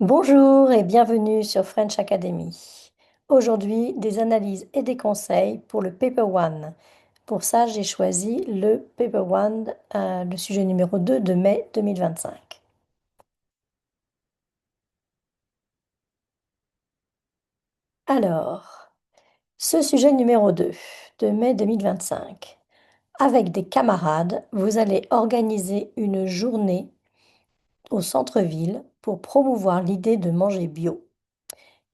Bonjour et bienvenue sur French Academy. Aujourd'hui, des analyses et des conseils pour le Paper One. Pour ça, j'ai choisi le Paper One, le sujet numéro 2 de mai 2025. Alors, ce sujet numéro 2 de mai 2025. Avec des camarades, vous allez organiser une journée au centre-ville pour promouvoir l'idée de manger bio.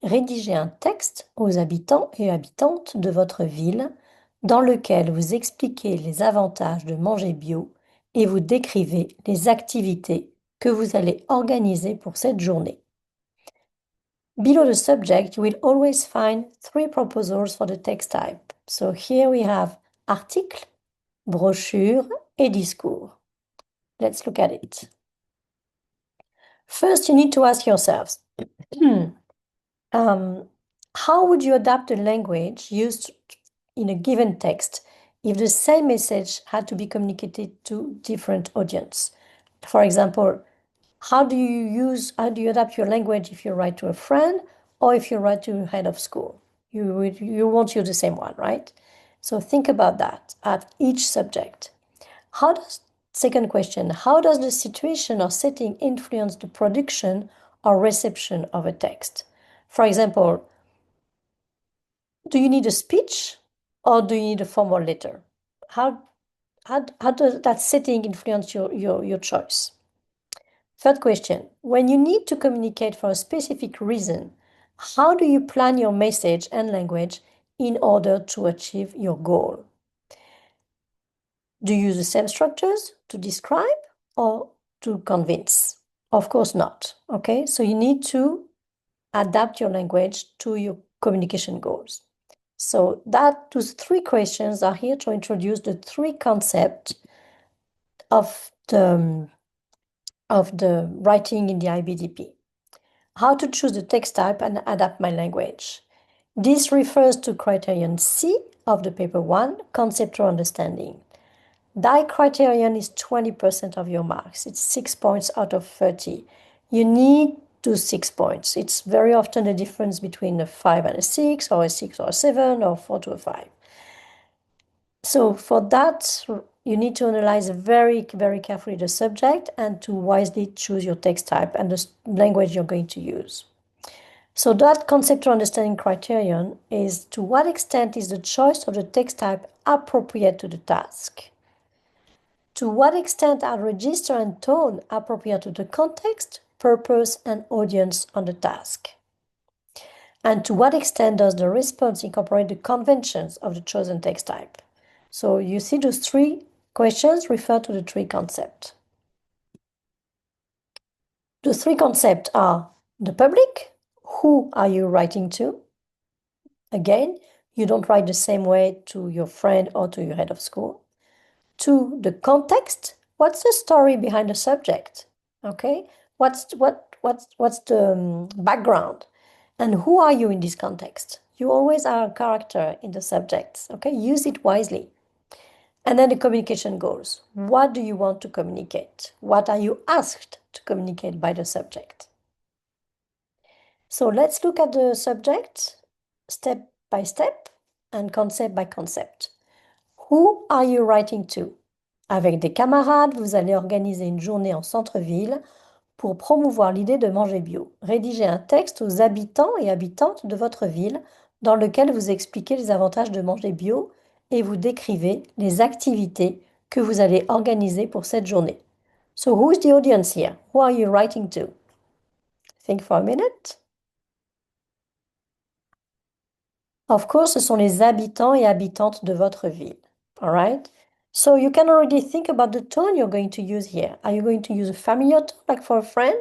Rédigez un texte aux habitants et habitantes de votre ville dans lequel vous expliquez les avantages de manger bio et vous décrivez les activités que vous allez organiser pour cette journée. Below the subject, you will always find three proposals for the text type. So here we have article, brochure et discours. Let's look at it. First, you need to ask yourselves, Um, how would you adapt the language used in a given text if the same message had to be communicated to different audience? For example, how do you adapt your language if you write to a friend or if you write to a head of school? You won't use the same one, right? So think about that at each subject. How does Second question, how does the situation or setting influence the production or reception of a text? For example, do you need a speech or do you need a formal letter? How does that setting influence your choice? Third question, when you need to communicate for a specific reason, how do you plan your message and language in order to achieve your goal? Do you use the same structures to describe or to convince? Of course not. Okay, so you need to adapt your language to your communication goals. So those three questions are here to introduce the three concepts of the writing in the IBDP. How to choose the text type and adapt my language. This refers to criterion C of the paper 1, conceptual understanding. Die criterion is 20% of your marks. It's 6 points out of 30. You need to 6 points. It's very often the difference between a 5 and a 6, or a 6 or a 7, or 4 to a 5. So for that, you need to analyze very, very carefully the subject and to wisely choose your text type and the language you're going to use. So that conceptual understanding criterion is to what extent is the choice of the text type appropriate to the task? To what extent are register and tone appropriate to the context, purpose, and audience on the task? And to what extent does the response incorporate the conventions of the chosen text type? So you see those three questions refer to the three concepts. The three concepts are the public, who are you writing to? Again, you don't write the same way to your friend or to your head of school. Two, the context, what's the story behind the subject? Okay, what's the background? And who are you in this context? You always are a character in the subjects, okay? Use it wisely. And then the communication goals. What do you want to communicate? What are you asked to communicate by the subject? So let's look at the subject step by step and concept by concept. Who are you writing to? Avec des camarades, vous allez organiser une journée en centre-ville pour promouvoir l'idée de manger bio. Rédigez un texte aux habitants et habitantes de votre ville dans lequel vous expliquez les avantages de manger bio et vous décrivez les activités que vous allez organiser pour cette journée. So who's the audience here? Who are you writing to? Think for a minute. Of course, ce sont les habitants et habitantes de votre ville. All right? So you can already think about the tone you're going to use here. Are you going to use a familiar tone, like for a friend,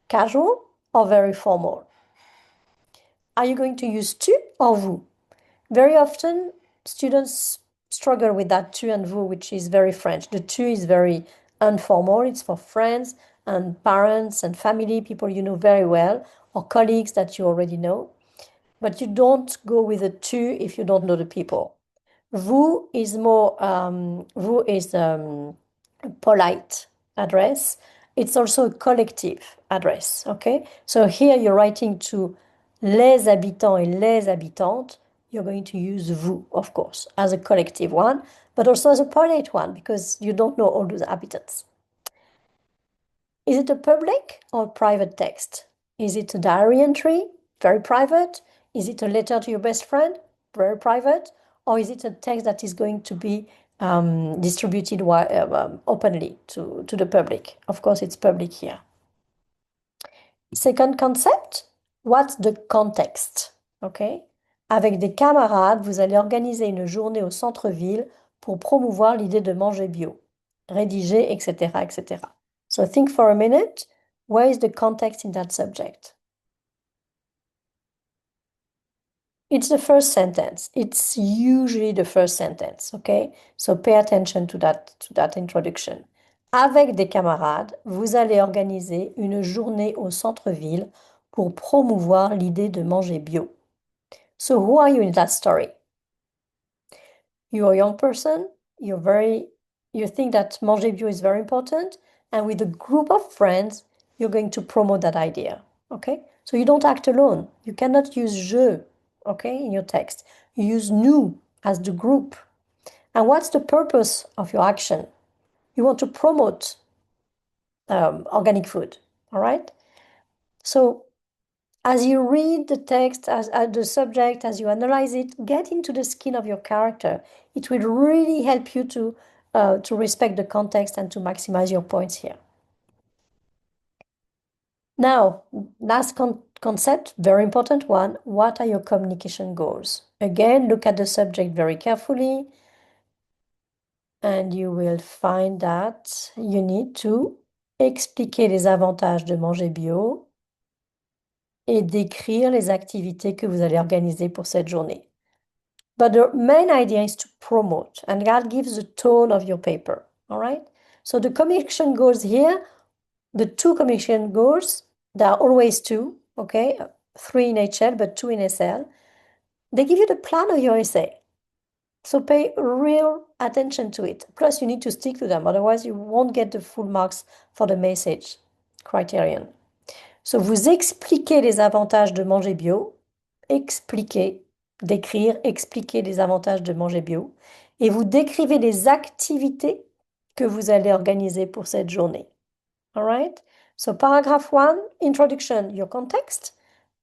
casual, or very formal? Are you going to use tu or vous? Very often, students struggle with that tu and vous, which is very French. The tu is very informal. It's for friends and parents and family, people you know very well, or colleagues that you already know. But you don't go with a tu if you don't know the people. Vous is more, vous is a polite address. it's also a collective address, okay? So here you're writing to les habitants et les habitantes. You're going to use vous, of course, as a collective one, but also as a private one because you don't know all those habitants. Is it a public or private text? Is it a diary entry? Very private. Is it a letter to your best friend? Very private. Or is it a text that is going to be distributed openly to the public? Of course, it's public here. Second concept, what's the context? Okay? Avec des camarades, vous allez organiser une journée au centre-ville pour promouvoir l'idée de manger bio, rédiger, etc., etc. So think for a minute, where is the context in that subject? It's the first sentence. It's usually the first sentence, okay? So pay attention to that introduction. Avec des camarades, vous allez organiser une journée au centre-ville pour promouvoir l'idée de manger bio. So who are you in that story? You're a young person, you think that manger bio is very important, and with a group of friends, you're going to promote that idea, okay? So you don't act alone. You cannot use je, okay, in your text. You use nous as the group. And what's the purpose of your action? You want to promote organic food, all right? So as you read the text, as the subject, as you analyze it, get into the skin of your character. It will really help you to respect the context and to maximize your points here. Now, last concept, very important one. What are your communication goals? Again, look at the subject very carefully, and you will find that you need to expliquer les avantages de manger bio et décrire les activités que vous allez organiser pour cette journée. But the main idea is to promote, and that gives the tone of your paper, all right? So the communication goals here, the two communication goals, there are always two, okay? 3 in HL, but 2 in SL. They give you the plan of your essay. So pay real attention to it. Plus, you need to stick to them, otherwise you won't get the full marks for the message criterion. So vous expliquez les avantages de manger bio, expliquer, décrire, expliquer les avantages de manger bio, et vous décrivez les activités que vous allez organiser pour cette journée. All right? So paragraph 1, introduction, your context.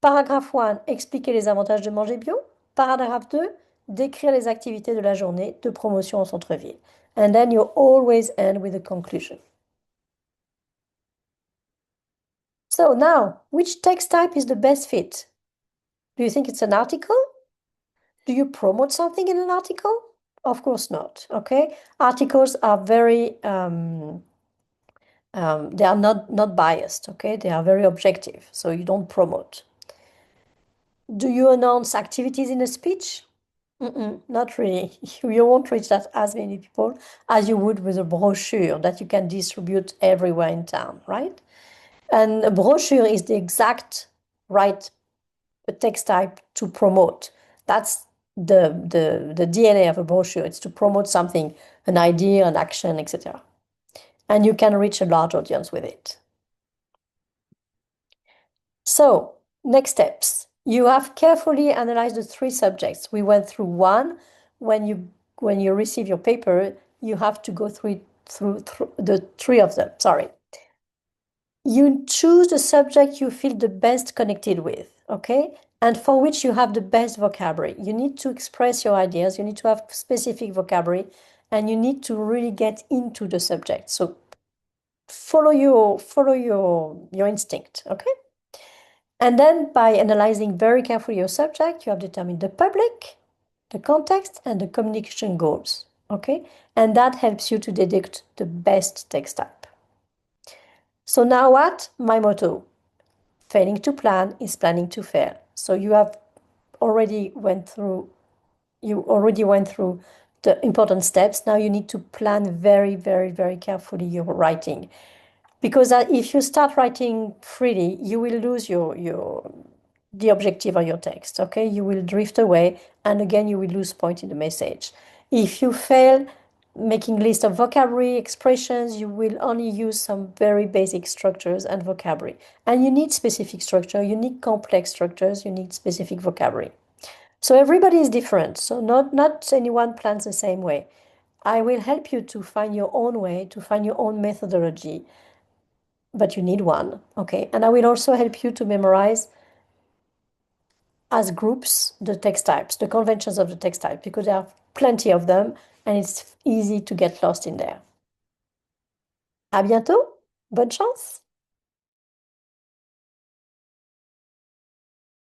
Paragraph 1, expliquer les avantages de manger bio. Paragraphe 2, décrire les activités de la journée de promotion au centre-ville. And then you always end with a conclusion. So now, which text type is the best fit? Do you think it's an article? Do you promote something in an article? Of course not, okay? Articles are very, they are not biased, okay? They are very objective, so you don't promote. Do you announce activities in a speech? Not really. You won't reach that as many people as you would with a brochure that you can distribute everywhere in town, right? And a brochure is the exact right text type to promote. That's the DNA of a brochure. It's to promote something, an idea, an action, etc. And you can reach a large audience with it. So, next steps. You have carefully analyzed the 3 subjects. We went through 1. When you receive your paper, you have to go through the 3 of them. Sorry. You choose the subject you feel the best connected with, okay? And for which you have the best vocabulary. You need to express your ideas, you need to have specific vocabulary, and you need to really get into the subject. So follow your instinct, okay? And then by analyzing very carefully your subject, you have determined the public, the context, and the communication goals, okay? And that helps you to deduct the best text type. So now what? My motto. Failing to plan is planning to fail. So you already went through the important steps. Now you need to plan very, very, very carefully your writing. Because if you start writing freely, you will lose the objective of your text, okay? You will drift away, and again, you will lose point in the message. If you fail making list of vocabulary, expressions, you will only use some very basic structures and vocabulary. And you need specific structure, you need complex structures, you need specific vocabulary. So everybody is different. So not anyone plans the same way. I will help you to find your own way, to find your own methodology, but you need one, okay? And I will also help you to memorize as groups the text types, the conventions of the text type, because there are plenty of them and it's easy to get lost in there. À bientôt, bonne chance!